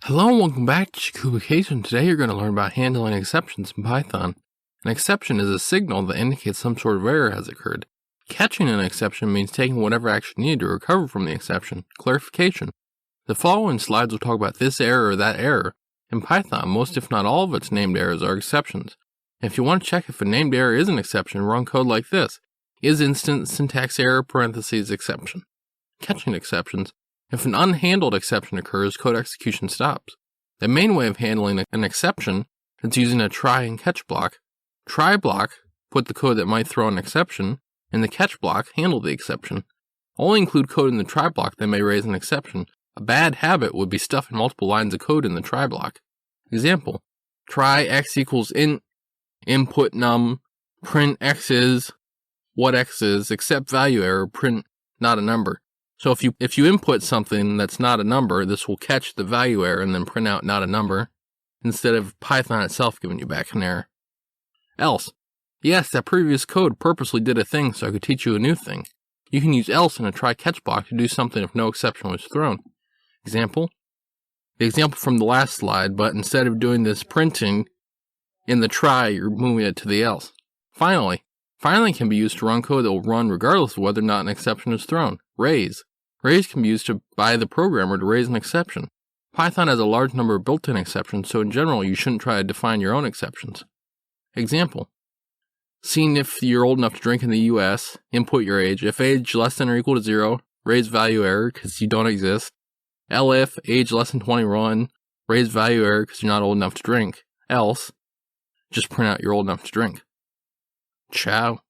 Hello and welcome back to Jakubication. Today you're going to learn about handling exceptions in Python. An exception is a signal that indicates some sort of error has occurred. Catching an exception means taking whatever action needed to recover from the exception. Clarification. The following slides will talk about this error or that error. In Python, most if not all of its named errors are exceptions. If you want to check if a named error is an exception, run code like this. Is instance syntax error parentheses exception. Catching exceptions. If an unhandled exception occurs, code execution stops. The main way of handling an exception is using a try and catch block. Try block, put the code that might throw an exception, and the catch block, handle the exception. Only include code in the try block that may raise an exception. A bad habit would be stuffing multiple lines of code in the try block. Example, try x equals int, input num, print x is, what x is, except value error, print not a number. So if you input something that's not a number, this will catch the value error and then print out not a number, instead of Python itself giving you back an error. Else. Yes, that previous code purposely did a thing so I could teach you a new thing. You can use else in a try-catch block to do something if no exception was thrown. Example. The example from the last slide, but instead of doing this printing in the try, you're moving it to the else. Finally can be used to run code that will run regardless of whether or not an exception is thrown. Raise. Raise can be used by the programmer to raise an exception. Python has a large number of built-in exceptions, so in general, you shouldn't try to define your own exceptions. Example. Seeing if you're old enough to drink in the US, input your age. If age less than or equal to 0, raise value error because you don't exist. Elif, age less than 21, raise value error because you're not old enough to drink. Else, just print out you're old enough to drink. Ciao.